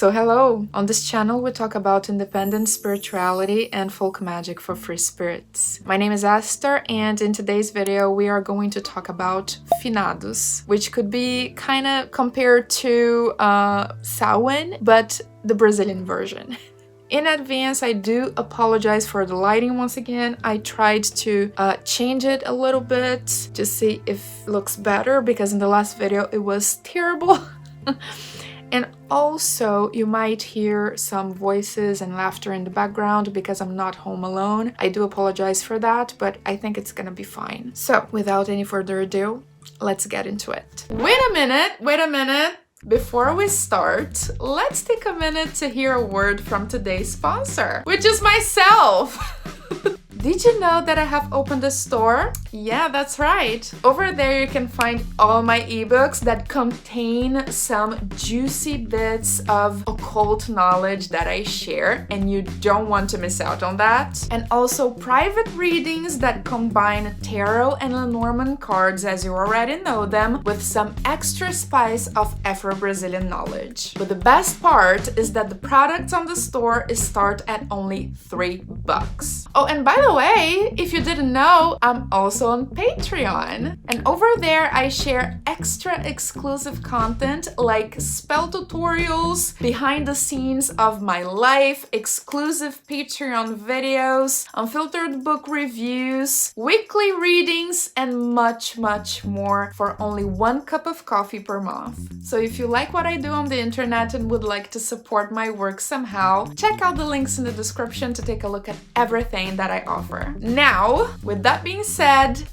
So hello! On this channel we talk about independent spirituality and folk magic for free spirits. My name is Aster, and in today's video we are going to talk about Finados, which could be kind of compared to Samhain, but the Brazilian version. In advance, I do apologize for the lighting once again. I tried to change it a little bit to see if it looks better, because in the last video it was terrible. And also, you might hear some voices and laughter in the background because I'm not home alone. I do apologize for that, but I think it's gonna be fine. So, without any further ado, let's get into it. Wait a minute! Before we start, let's take a minute to hear a word from today's sponsor, which is myself! Did you know that I have opened a store? Yeah, that's right. Over there you can find all my ebooks that contain some juicy bits of occult knowledge that I share, and you don't want to miss out on that. And also private readings that combine tarot and Lenormand cards, as you already know them, with some extra spice of Afro-Brazilian knowledge. But the best part is that the products on the store start at only $3. Oh, and by the way, if you didn't know, I'm also on Patreon. And over there, I share extra exclusive content like spell tutorials, behind the scenes of my life, exclusive Patreon videos, unfiltered book reviews, weekly readings, and much, much more for only 1 cup of coffee per month. So if you like what I do on the internet and would like to support my work somehow, check out the links in the description to take a look at everything that I offer. Now, with that being said,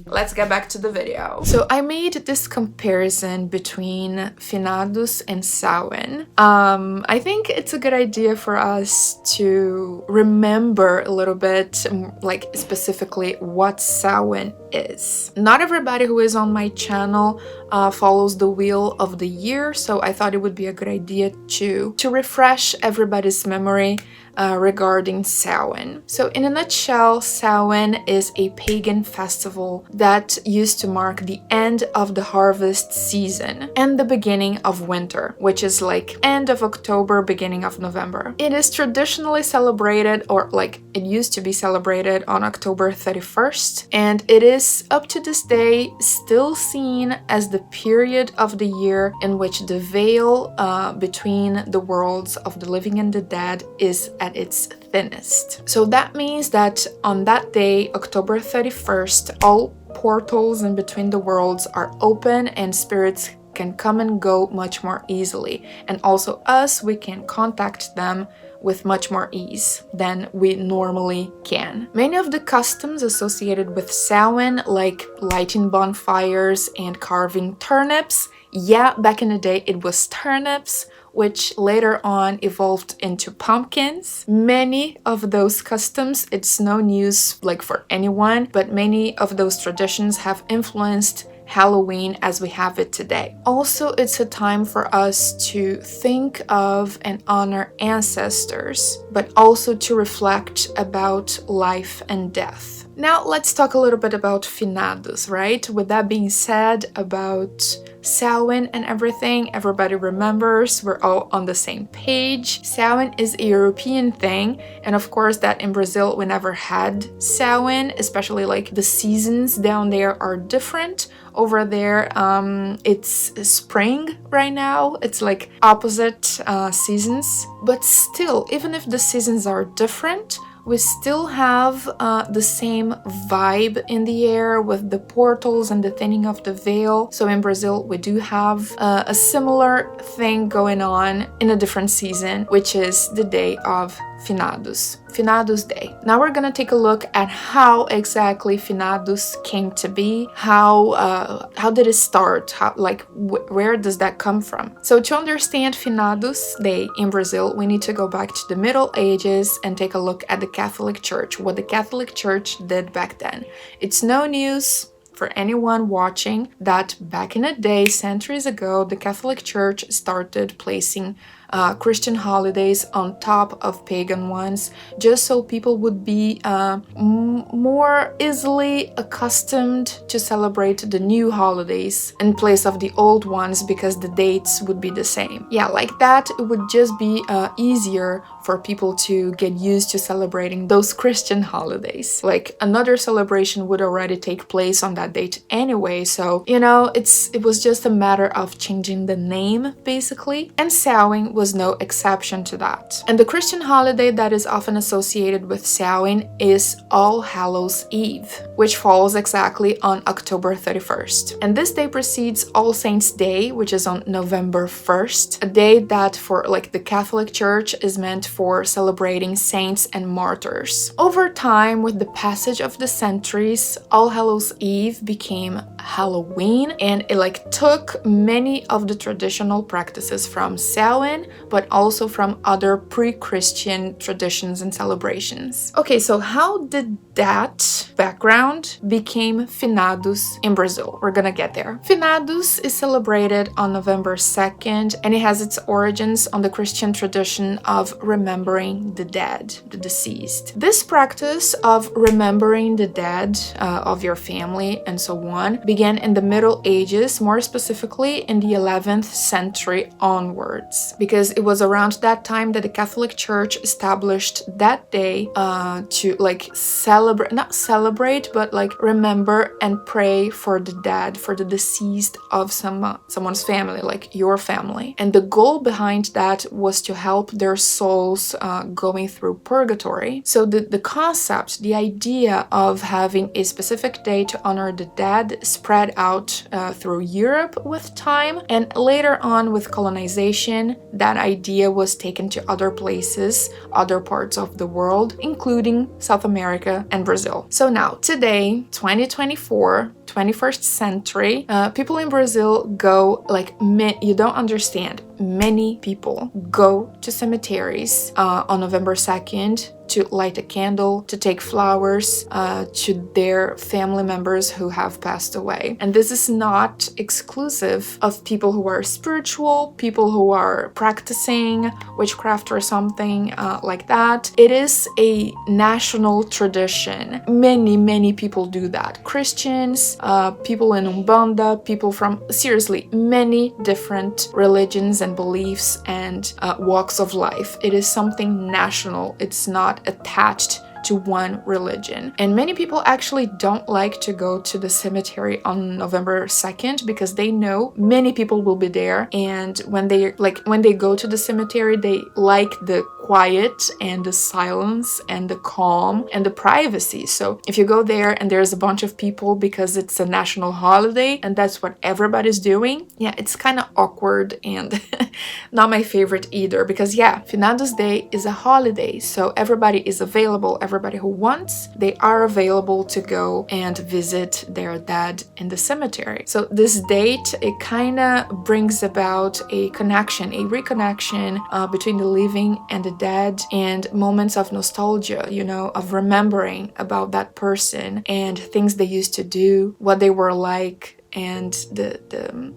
let's get back to the video. So I made this comparison between Finados and Samhain. I think it's a good idea for us to remember a little bit, like specifically what Samhain is. Not everybody who is on my channel follows the wheel of the year, so I thought it would be a good idea to refresh everybody's memory regarding Samhain. So in a nutshell, Samhain is a pagan festival that used to mark the end of the harvest season and the beginning of winter, which is like end of October, beginning of November. It is traditionally celebrated, or like it used to be celebrated, on October 31st, and it is up to this day still seen as the period of the year in which the veil between the worlds of the living and the dead is at its thinnest. So that means that on that day, October 31st, all portals in between the worlds are open and spirits can come and go much more easily. And also us, we can contact them with much more ease than we normally can. Many of the customs associated with Samhain, like lighting bonfires and carving turnips, yeah, back in the day it was turnips, which later on evolved into pumpkins. Many of those customs, it's no news like for anyone, but many of those traditions have influenced Halloween as we have it today. Also, it's a time for us to think of and honor ancestors, but also to reflect about life and death. Now, let's talk a little bit about Finados, right? With that being said, about Samhain and everything, everybody remembers, we're all on the same page. Samhain is a European thing, and of course that in Brazil we never had Samhain, especially like the seasons down there are different. Over there, it's spring right now. It's like opposite seasons. But still, even if the seasons are different, we still have the same vibe in the air with the portals and the thinning of the veil. So in Brazil, we do have a similar thing going on in a different season, which is the day of Finados. Finados Day. Now we're gonna take a look at how exactly Finados came to be, how did it start, where does that come from? So to understand Finados Day in Brazil, we need to go back to the Middle Ages and take a look at the Catholic Church, what the Catholic Church did back then. It's no news for anyone watching that back in the day, centuries ago, the Catholic Church started placing Christian holidays on top of pagan ones, just so people would be more easily accustomed to celebrate the new holidays in place of the old ones, because the dates would be the same. Yeah, like that, it would just be easier for people to get used to celebrating those Christian holidays. Like, another celebration would already take place on that date anyway, so it was just a matter of changing the name, basically. And Samhain was no exception to that. And the Christian holiday that is often associated with Samhain is All Hallows Eve, which falls exactly on October 31st. And this day precedes All Saints' Day, which is on November 1st, a day that for the Catholic Church is meant for celebrating saints and martyrs. Over time, with the passage of the centuries, All Hallows Eve became Halloween, and it took many of the traditional practices from Samhain, but also from other pre-Christian traditions and celebrations. Okay, so how did that background became Finados in Brazil? We're gonna get there. Finados is celebrated on November 2nd, and it has its origins on the Christian tradition of remembering the dead, the deceased. This practice of remembering the dead of your family and so on began in the Middle Ages, more specifically in the 11th century onwards, because it was around that time that the Catholic Church established that day to remember and pray for the dead, for the deceased of someone's family, like your family. And the goal behind that was to help their souls going through purgatory. So the concept, the idea of having a specific day to honor the dead spread out through Europe with time, and later on with colonization, that idea was taken to other places, other parts of the world, including South America and Brazil. So now, today, 2024, 21st century, people in Brazil go, you don't understand, many people go to cemeteries on November 2nd to light a candle, to take flowers to their family members who have passed away. And this is not exclusive of people who are spiritual, people who are practicing witchcraft or something like that. It is a national tradition. Many people do that. Christians, people in Umbanda, people from, seriously, many different religions and beliefs and walks of life. It is something national. It's not attached to one religion. And many people actually don't like to go to the cemetery on November 2nd because they know many people will be there, and when they go to the cemetery, they like the quiet and the silence and the calm and the privacy. So if you go there and there's a bunch of people because it's a national holiday and that's what everybody's doing, yeah, it's kind of awkward and not my favorite either, because Finados Day is a holiday, so everybody is available. Everybody who wants, they are available to go and visit their dead in the cemetery. So this date, it kind of brings about a connection, a reconnection between the living and the dead, and moments of nostalgia, of remembering about that person and things they used to do, what they were like, and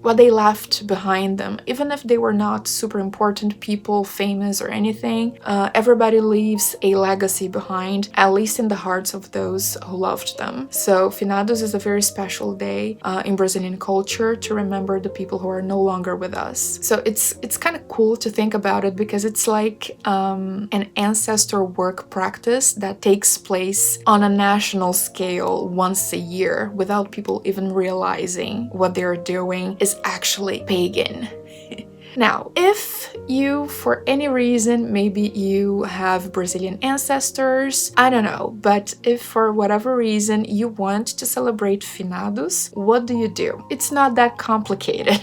what they left behind them. Even if they were not super important people, famous or anything, everybody leaves a legacy behind, at least in the hearts of those who loved them. So Finados is a very special day in Brazilian culture to remember the people who are no longer with us. So it's kind of cool to think about it, because it's like an ancestor work practice that takes place on a national scale once a year without people even realizing what they're doing is actually pagan. Now, if you, for any reason, maybe you have Brazilian ancestors, I don't know, but if for whatever reason you want to celebrate Finados, what do? It's not that complicated.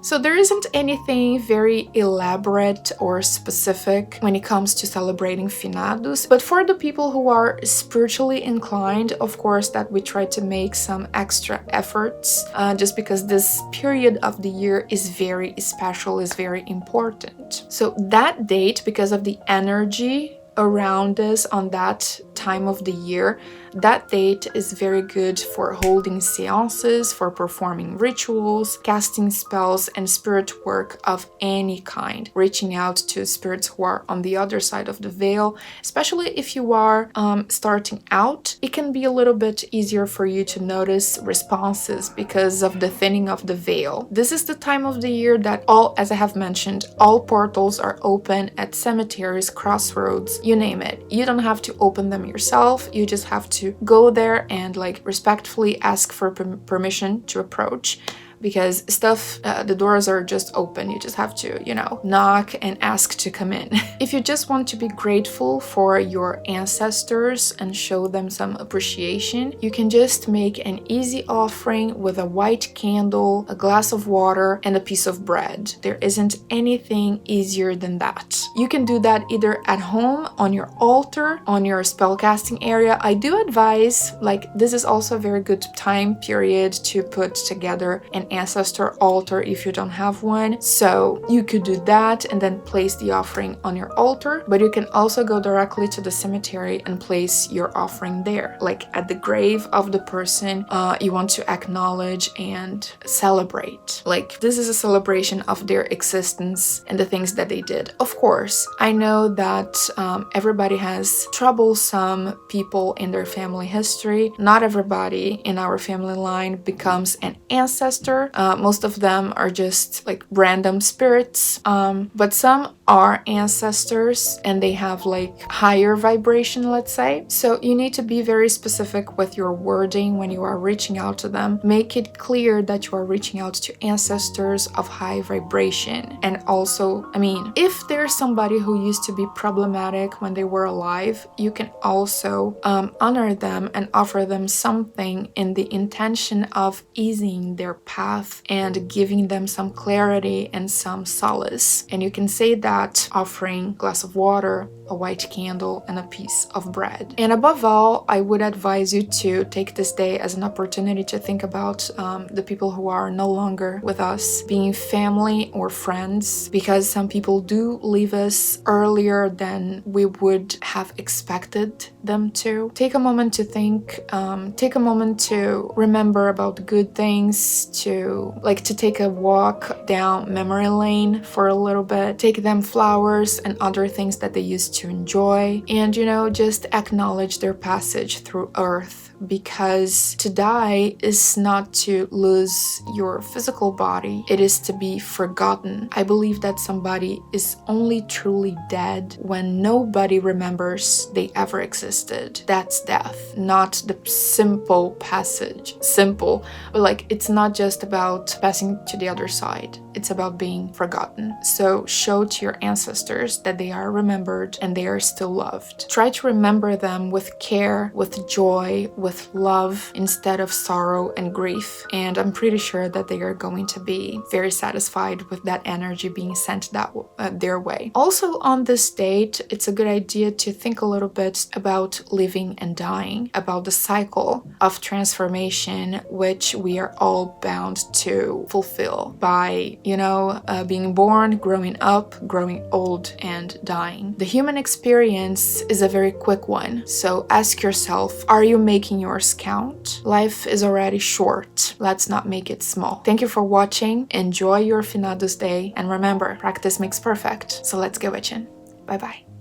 So there isn't anything very elaborate or specific when it comes to celebrating Finados, but for the people who are spiritually inclined, of course, that we try to make some extra efforts, just because this period of the year is very special, is very important. So that date, because of the energy around us on that time of the year, that date is very good for holding seances, for performing rituals, casting spells, and spirit work of any kind, reaching out to spirits who are on the other side of the veil. Especially if you are starting out, it can be a little bit easier for you to notice responses because of the thinning of the veil. This is the time of the year that as I have mentioned, all portals are open at cemeteries, crossroads, you name it. You don't have to open them yourself, you just have to go there and like respectfully ask for permission to approach. Because the doors are just open. You just have to, knock and ask to come in. If you just want to be grateful for your ancestors and show them some appreciation, you can just make an easy offering with a white candle, a glass of water, and a piece of bread. There isn't anything easier than that. You can do that either at home, on your altar, on your spellcasting area. I do advise, this is also a very good time period to put together an ancestor altar if you don't have one. So you could do that and then place the offering on your altar, but you can also go directly to the cemetery and place your offering there, like at the grave of the person you want to acknowledge and celebrate. This is a celebration of their existence and the things that they did. Of course, I know that everybody has troublesome people in their family history. Not everybody in our family line becomes an ancestor. Most of them are just random spirits, but some are ancestors and they have higher vibration, let's say. So you need to be very specific with your wording when you are reaching out to them. Make it clear that you are reaching out to ancestors of high vibration. And also, if there's somebody who used to be problematic when they were alive, you can also honor them and offer them something in the intention of easing their path and giving them some clarity and some solace. And you can say that offering a glass of water, a white candle, and a piece of bread. And above all, I would advise you to take this day as an opportunity to think about the people who are no longer with us, being family or friends, because some people do leave us earlier than we would have expected them to. Take a moment to think, take a moment to remember about good things, to take a walk down memory lane for a little bit, take them flowers and other things that they used to enjoy, and just acknowledge their passage through earth. Because to die is not to lose your physical body, it is to be forgotten. I believe that somebody is only truly dead when nobody remembers they ever existed. That's death, not the simple passage. Simple, but it's not just about passing to the other side. It's about being forgotten. So show to your ancestors that they are remembered and they are still loved. Try to remember them with care, with joy, with love instead of sorrow and grief. And I'm pretty sure that they are going to be very satisfied with that energy being sent their way. Also on this date, it's a good idea to think a little bit about living and dying, about the cycle of transformation which we are all bound to fulfill by being born, growing up, growing old, and dying. The human experience is a very quick one, so ask yourself, are you making yours count? Life is already short. Let's not make it small. Thank you for watching. Enjoy your Finados day, and remember, practice makes perfect, so let's get witching. Bye-bye.